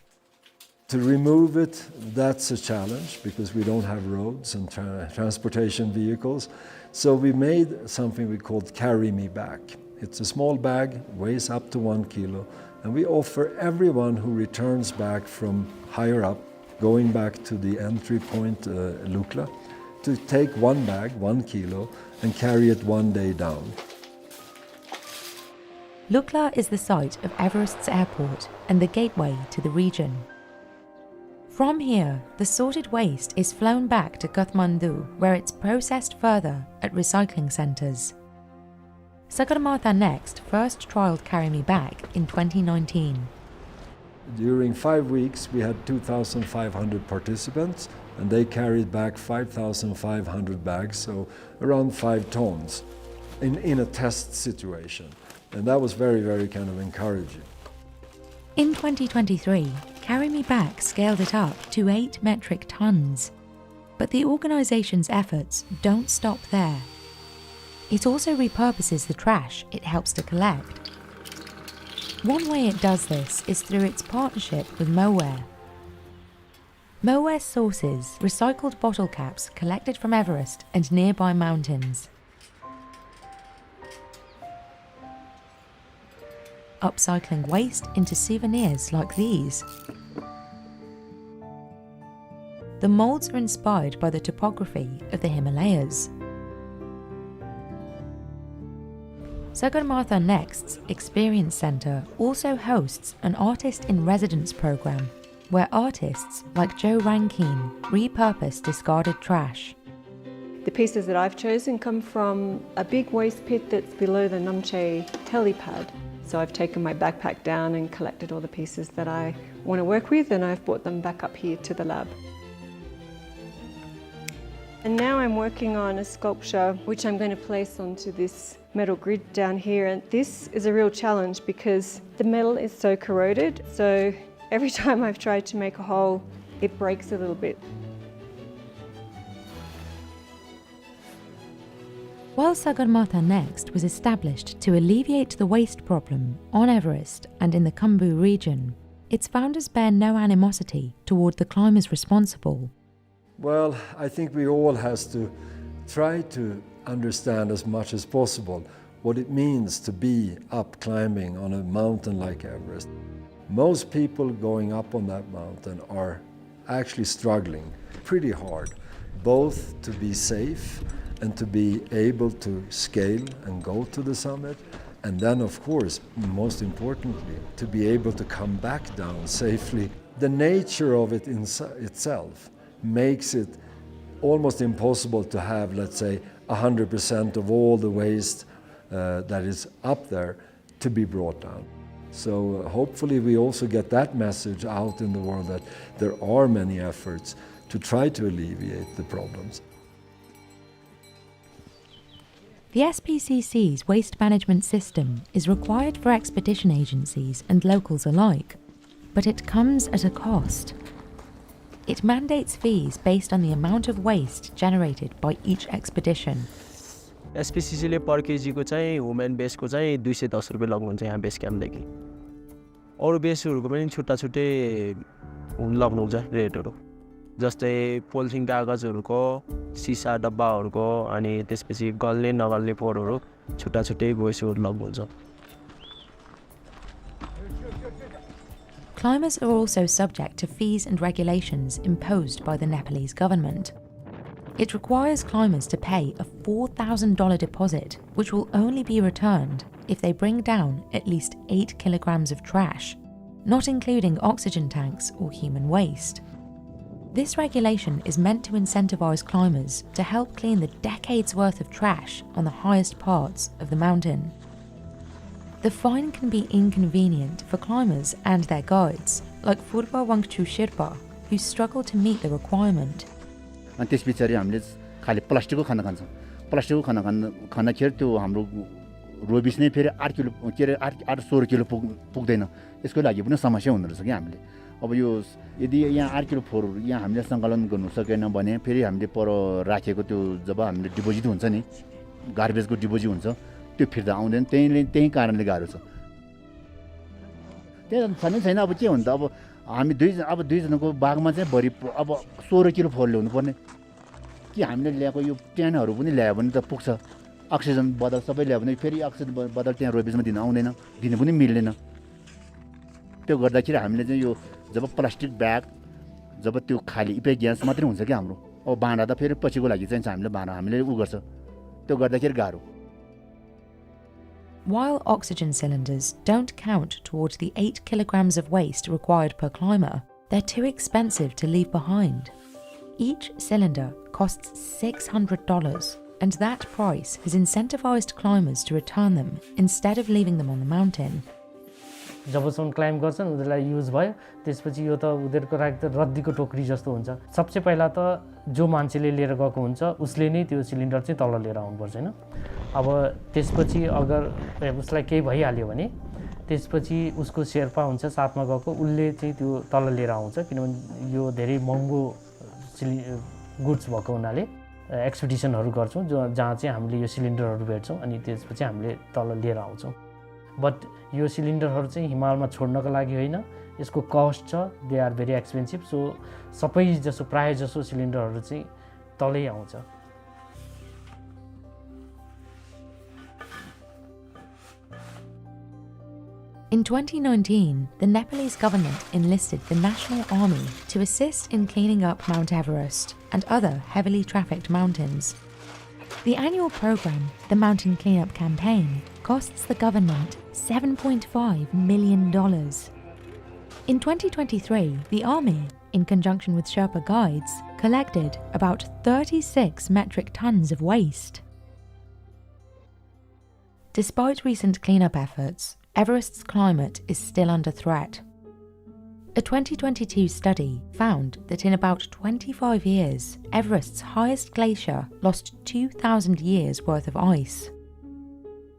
To remove it, that's a challenge because we don't have roads and transportation vehicles. So we made something we called Carry Me Back. It's a small bag, weighs up to 1 kilo, and we offer everyone who returns back from higher up, going back to the entry point, Lukla, to take one bag, 1 kilo, and carry it one day down. Lukla is the site of Everest's airport and the gateway to the region. From here, the sorted waste is flown back to Kathmandu, where it's processed further at recycling centres. Sagarmatha Next first trialled Carry Me Back in 2019. During 5 weeks, we had 2,500 participants, and they carried back 5,500 bags, so around 5 tons, in a test situation. And that was very, very kind of encouraging. In 2023, Carry Me Back scaled it up to 8 metric tons. But the organisation's efforts don't stop there. It also repurposes the trash it helps to collect. One way it does this is through its partnership with Moware. Moware sources recycled bottle caps collected from Everest and nearby mountains. Upcycling waste into souvenirs like these. The moulds are inspired by the topography of the Himalayas. Sagarmatha Next's Experience Centre also hosts an Artist in Residence programme, where artists like Joe Rankine repurpose discarded trash. The pieces that I've chosen come from a big waste pit that's below the Namche helipad. So I've taken my backpack down and collected all the pieces that I want to work with, and I've brought them back up here to the lab. And now I'm working on a sculpture which I'm going to place onto this metal grid down here, and this is a real challenge because the metal is so corroded, so every time I've tried to make a hole, it breaks a little bit. While Sagarmatha Next was established to alleviate the waste problem on Everest and in the Khumbu region, its founders bear no animosity toward the climbers responsible. Well, I think we all has to try to understand as much as possible what it means to be up climbing on a mountain like Everest. Most people going up on that mountain are actually struggling pretty hard, both to be safe and to be able to scale and go to the summit, and then of course, most importantly, to be able to come back down safely. The nature of it in itself makes it almost impossible to have, let's say, 100% of all the waste that is up there to be brought down. So hopefully we also get that message out in the world that there are many efforts to try to alleviate the problems. The SPCC's waste management system is required for expedition agencies and locals alike, but it comes at a cost. It mandates fees based on the amount of waste generated by each expedition. SPCCले पर केजीको चाहिँ human बेसको चाहिँ 210 रुपैयाँ लाग्नुहुन्छ यहाँ base क्याम्पदेखि। अरू बेसहरूको पनि छुट्टा छुट्टै लाग्नुहुन्छ रेटहरू। जस्तै पोलिथिन कागजहरूको, सिसा डब्बाहरूको अनि त्यसपछि गल्ने नगल्ने पोहोरहरू छुट्टा छुट्टै बेसहरू लाग्नुहुन्छ। Climbers are also subject to fees and regulations imposed by the Nepalese government. It requires climbers to pay a $4,000 deposit, which will only be returned if they bring down at least 8 kilograms of trash, not including oxygen tanks or human waste. This regulation is meant to incentivize climbers to help clean the decades worth of trash on the highest parts of the mountain. The fine can be inconvenient for climbers and their guides, like Furba Wangchu Shirpa, who struggle to meet the requirement. अनि त्यस पछाडि हामीले खाली प्लास्टिकको खाना खान्छौँ। प्लास्टिकको खाना खाँदाखेरि त्यो हाम्रो रोबिस नै फेरि 8 किलो के अरे 8-16 किलो पुग्दैन। यसको लागि पनि समस्या हुँदो रहेछ कि हामीले। अब यो यदि यहाँ 8 किलो फोहोर यहाँ हामीले सङ्कलन गर्नु सकेन भने फेरि हामीले पर राखेको त्यो जब हामीले डिपोजिट हुन्छ नि गार्बेजको डिपोजिट हुन्छ त्यो फिर्ता आउँदैन। त्यही कारणले गाह्रो छ। त्यही छैन अब के हुन्छ अब हामी दुई जनाको बागमा चाहिँ भरि अब 16 किलो फोहोर ल्याउनु पर्ने कि हामीले ल्याएको यो ट्यानहरू पनि ल्यायो भने त पुग्छ। अक्सिजन बदल सबै ल्यायो भने फेरि अक्सिजन बदल त्यहाँ रोबिसमा दिन आउँदैन, दिनु पनि मिल्दैन। त्यो गर्दाखेरि हामीले चाहिँ यो जब प्लास्टिक ब्याग जब त्यो खाली इपे ग्यास मात्रै हुन्छ कि हाम्रो अब भाँडा त फेरि पछिको लागि चाहिन्छ हामीले भाँडा हामीले उ गर्छ त्यो गर्दाखेरि गाह्रो। While oxygen cylinders don't count towards the 8 kilograms of waste required per climber, they're too expensive to leave behind. Each cylinder costs $600, and that price has incentivized climbers to return them instead of leaving them on the mountain. जबसम्म climb गर्छन् उनीहरूलाई use भयो त्यसपछि यो त उनीहरूको लागि त रद्दीको टोकरी जस्तो हुन्छ। सबसे पहिला त जो मान्छेले लिएर गएको हुन्छ उसले नै त्यो सिलिन्डर चाहिँ तल लिएर आउनुपर्छ हैन। अब त्यसपछि अगर उसलाई केही भइहाल्यो भने त्यसपछि उसको शेर्पा हुन्छ साथमा गएको उसले चाहिँ त्यो तल लिएर आउँछ किनभने यो धेरै महँगो गुड्स भएको हुनाले एक्सपिडिसनहरू गर्छौँ जहाँ चाहिँ हामीले यो सिलिन्डरहरू भेट्छौँ अनि त्यसपछि हामीले तल लिएर आउँछौँ। बट यो सिलिन्डरहरू चाहिँ हिमालमा छोड्नको लागि होइन, यसको कस्ट छ, दे आर भेरी एक्सपेन्सिभ। सो सबै जसो प्राय जसो सिलिन्डरहरू चाहिँ तलै आउँछ। In 2019, the Nepalese government enlisted the National Army to assist in cleaning up Mount Everest and other heavily trafficked mountains. The annual program, the Mountain Cleanup Campaign, costs the government $7.5 million. In 2023, the Army, in conjunction with Sherpa guides, collected about 36 metric tons of waste. Despite recent cleanup efforts, Everest's climate is still under threat. A 2022 study found that in about 25 years, Everest's highest glacier lost 2,000 years worth of ice.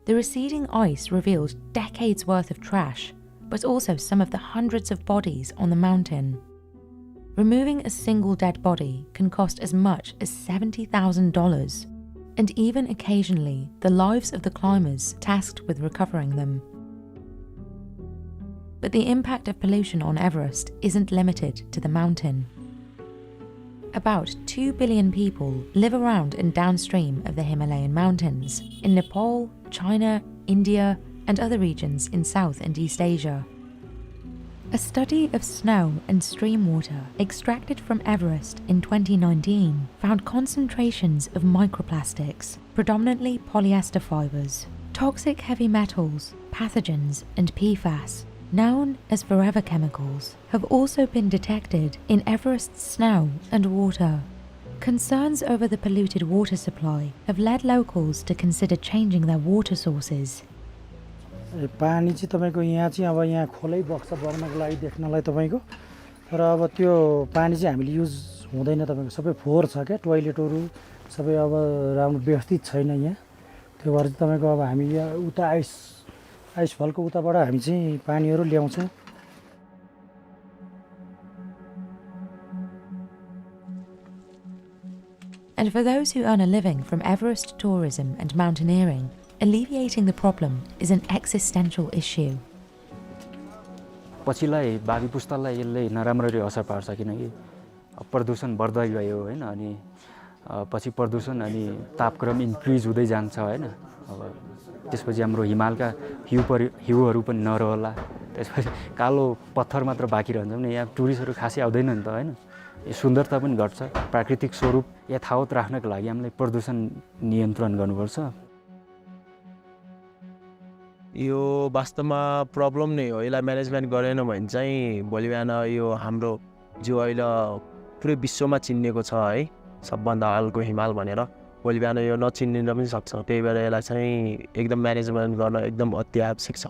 The receding ice revealed decades worth of trash, but also some of the hundreds of bodies on the mountain. Removing a single dead body can cost as much as $70,000, and even occasionally the lives of the climbers tasked with recovering them. But the impact of pollution on Everest isn't limited to the mountain. About 2 billion people live around and downstream of the Himalayan mountains in Nepal, China, India, and other regions in South and East Asia. A study of snow and stream water extracted from Everest in 2019 found concentrations of microplastics, predominantly polyester fibers, toxic heavy metals, pathogens, and PFAS, known as forever chemicals, have also been detected in Everest's snow and water. Concerns over the polluted water supply have led locals to consider changing their water sources. पानी चाहिँ तपाईको यहाँ चाहिँ अब यहाँ खोलै बक्छ बग्नको लागि देख्नलाई तपाईको र अब त्यो पानी चाहिँ हामीले युज हुँदैन तपाईको सबै फोहोर छ के टोयलेटहरु सबै अब राम्रो व्यवस्थित छैन यहाँ त्यो भएर चाहिँ तपाईँको अब हामी यहाँ उता आइसफलको उताबाट हामी चाहिँ पानीहरू ल्याउँछौँ। And for those who earn a living from Everest tourism and mountaineering, alleviating the problem is an existential issue. पछिलाई भावी पुस्तालाई यसले नराम्ररी असर पार्छ किनकि प्रदूषण बढ्दै गयो हैन अनि पछि प्रदूषण अनि तापक्रम इन्क्रिज हुँदै जान्छ हैन अब त्यसपछि हाम्रो हिमालका हिउँहरू पनि नरहला त्यसपछि कालो पत्थर मात्र बाँकी रहन्छ भने यहाँ टुरिस्टहरू खासै आउँदैन नि त हैन यो सुन्दरता पनि घट्छ प्राकृतिक स्वरूप यथावत राख्नको लागि हामीले प्रदूषण नियन्त्रण गर्नुपर्छ यो वास्तवमा प्रब्लम नै हो यसलाई म्यानेजमेन्ट गरेन भने चाहिँ भोलि बिहान यो हाम्रो जो अहिले पुरै विश्वमा चिनिएको छ है सबभन्दा हल्को हिमाल भनेर भोलि बिहान यो नचिनिन पनि सक्छ त्यही भएर यसलाई चाहिँ एकदम म्यानेजमेन्ट गर्न एकदम अति आवश्यक छ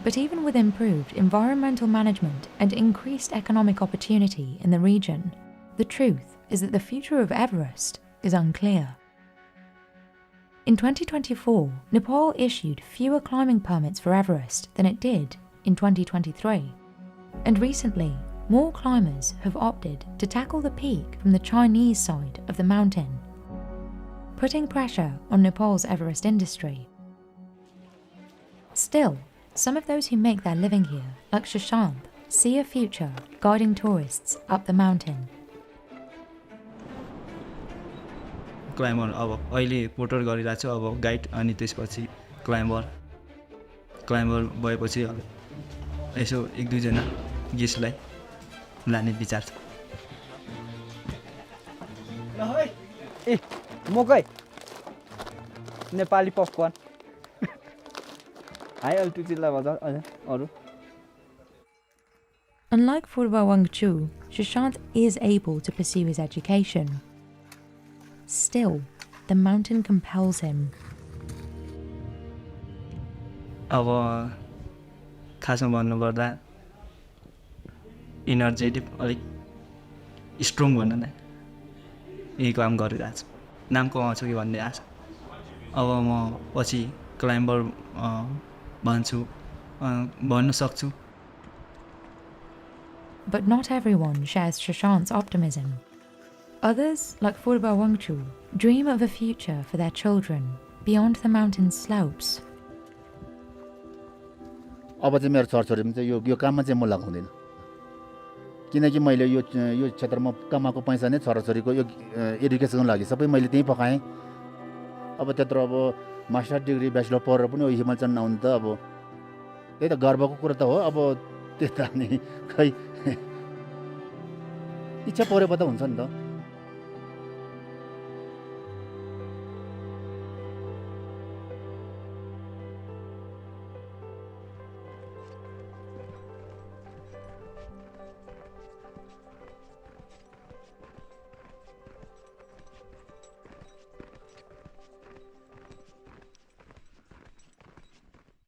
But even with improved environmental management and increased economic opportunity in the region, the truth is that the future of Everest is unclear. In 2024, Nepal issued fewer climbing permits for Everest than it did in 2023. And recently, more climbers have opted to tackle the peak from the Chinese side of the mountain, putting pressure on Nepal's Everest industry. Still, some of those who make their living here, like Shashanth, see a future guiding tourists up the mountain. Climber अब अहिले porter गरिरहेको छु अब guide अनि त्यसपछि climber भएपछि यसो एक दुईजना गेस्टलाई लाने विचार छ ए मकै नेपाली पपकर्न हाई अल्टिट्युडलाई भन्दा अरू Unlike Phurba Wangchu, Shashanth is able to pursue his education. Still, the mountain compels him. अब खासमा भन्नुपर्दा इनर्जेटिक अलिक स्ट्रङ भन्न न यही काम गरिरहेको छु नाम कमाउँछु कि भन्ने आशा अब म पछि क्लाइम्बर भन्न सक्छु. But not everyone shares Shashanth's optimism. Others, like Phurba Wangchu, dream of a future for their children beyond the mountain slopes. अब चाहिँ मेरो छोरछोरीमा चाहिँ यो काममा चाहिँ म लगाउँदिन किनकि मैले यो क्षेत्रमा कमाएको पैसा नै छोराछोरीको यो एजुकेसनको लागि सबै मैले त्यही पकाएँ अब त्यत्रो अब मास्टर डिग्री ब्याचलर पढेर पनि हिमाल चढ्न आउनु त अब त्यही त गर्वको कुरा त हो अब त्यता नि खै इच्छा परेको त हुन्छ नि त